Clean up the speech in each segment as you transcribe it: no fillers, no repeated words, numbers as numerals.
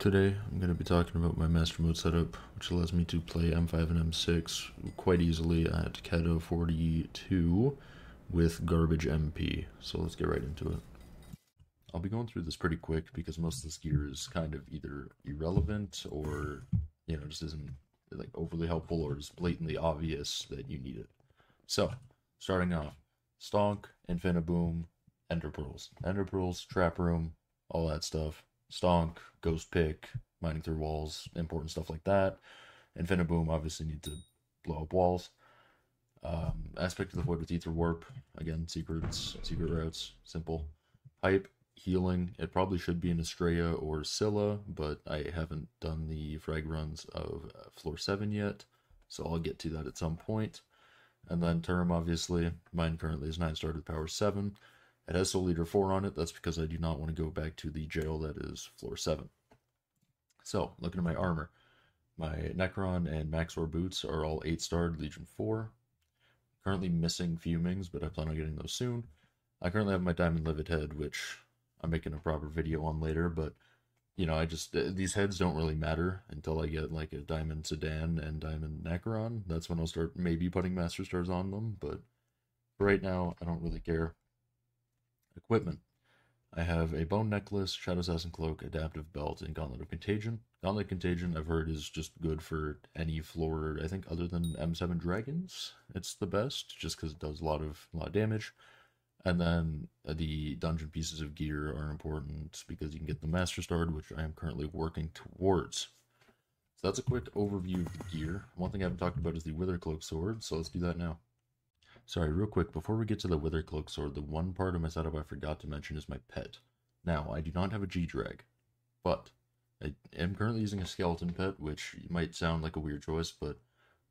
Today, I'm going to be talking about my master mode setup, which allows me to play M5 and M6 quite easily at Kata 42 with garbage MP. So let's get right into it. I'll be going through this pretty quick because most of this gear is kind of either irrelevant or, just isn't like overly helpful or is blatantly obvious that you need it. So, starting off, Stonk, Infiniboom, Ender Pearls, Trap Room, all that stuff. Stonk, Ghost Pick, mining through walls, important stuff like that. Infiniboom obviously need to blow up walls. Aspect of the Void with Ether Warp, again, secret routes, simple. Hype, healing, it probably should be an Estrella or Scylla, but I haven't done the frag runs of floor 7 yet, so I'll get to that at some point. And then Term, obviously, mine currently is 9 star to power 7. It has Soul Eater 4 on it. That's because I do not want to go back to the jail that is floor 7. So, looking at my armor. My Necron and Maxor boots are all 8-starred Legion 4. Currently missing Fumings, but I plan on getting those soon. I currently have my Diamond Livid head, which I'm making a proper video on later, but, these heads don't really matter until I get, like, a Diamond Sedan and Diamond Necron. That's when I'll start maybe putting Master Stars on them, but for right now, I don't really care. Equipment. I have a Bone Necklace, Shadow Assassin Cloak, Adaptive Belt, and Gauntlet of Contagion. Gauntlet of Contagion, I've heard, is just good for any floor, I think, other than M7 Dragons. It's the best, just because it does a lot of damage. And then the dungeon pieces of gear are important because you can get the Master Starred, which I am currently working towards. So that's a quick overview of the gear. One thing I haven't talked about is the Withercloak Sword, so let's do that now. Sorry, real quick, before we get to the Withercloak Sword, the one part of my setup I forgot to mention is my pet. Now, I do not have a G-Drag, but I am currently using a Skeleton pet, which might sound like a weird choice, but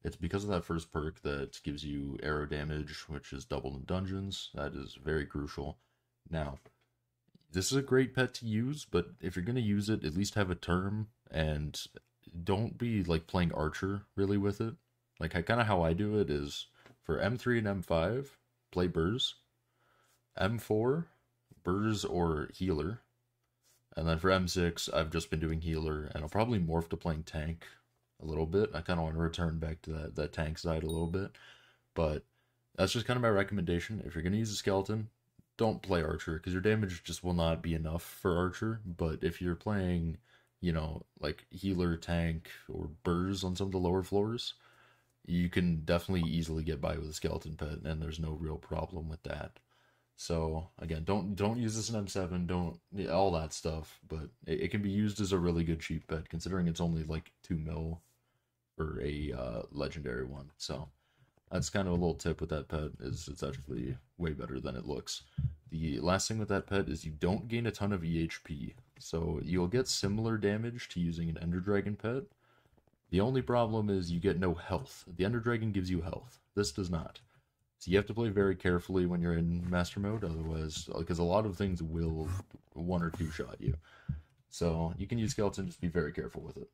it's because of that first perk that gives you arrow damage, which is doubled in dungeons. That is very crucial. Now, this is a great pet to use, but if you're going to use it, at least have a term, and don't be, like, playing Archer, really, with it. Like, kind of how I do it is, for M3 and M5, play Burrs. M4, Burrs or Healer. And then for M6, I've just been doing Healer, and I'll probably morph to playing Tank a little bit. I kind of want to return back to that tank side a little bit. But that's just kind of my recommendation. If you're going to use a Skeleton, don't play Archer, because your damage just will not be enough for Archer. But if you're playing, like Healer, Tank, or Burrs on some of the lower floors, you can definitely easily get by with a Skeleton pet, and there's no real problem with that. So again, don't use this in M7, don't all that stuff, but it can be used as a really good cheap pet, considering it's only like 2 mil for a legendary one. So that's kind of a little tip with that pet, is it's actually way better than it looks. The last thing with that pet is you don't gain a ton of EHP, so you'll get similar damage to using an Ender Dragon pet. The only problem is you get no health. The Ender Dragon gives you health. This does not. So you have to play very carefully when you're in Master Mode, otherwise, because a lot of things will 1 or 2 shot you. So you can use Skeleton, just be very careful with it.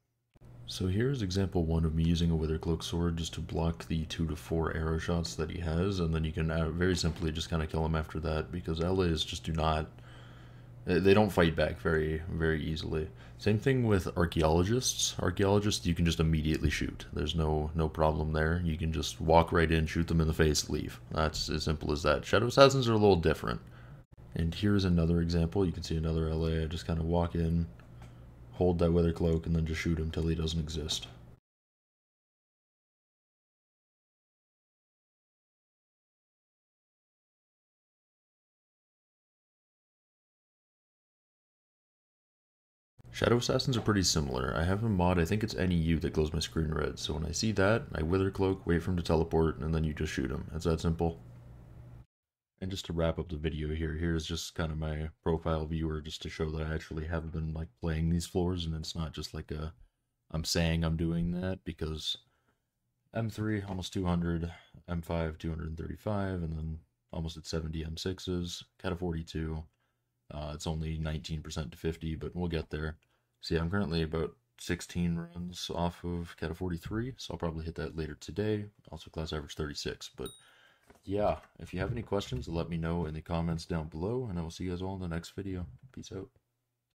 So here's example 1 of me using a Withercloak Sword just to block the 2 to 4 arrow shots that he has, and then you can very simply just kind of kill him after that, because LAs just do not... They don't fight back very, very easily. Same thing with Archaeologists. Archaeologists, you can just immediately shoot. There's no problem there. You can just walk right in, shoot them in the face, leave. That's as simple as that. Shadow Assassins are a little different. And here's another example. You can see another LA. I just kind of walk in, hold that Wither Cloak, and then just shoot him till he doesn't exist. Shadow Assassins are pretty similar. I have a mod, I think it's NEU, that glows my screen red, so when I see that, I Wither Cloak, wait for him to teleport, and then you just shoot him. It's that simple. And just to wrap up the video here, here's just kind of my profile viewer, just to show that I actually have been, like, playing these floors, and it's not just like I'm saying I'm doing that, because M3, almost 200, M5, 235, and then almost at 70 M6s, Kata 42. It's only 19% to 50, but we'll get there. See, I'm currently about 16 runs off of Kata 43, so I'll probably hit that later today. Also class average 36, but yeah, if you have any questions, let me know in the comments down below, and I will see you guys all in the next video. Peace out.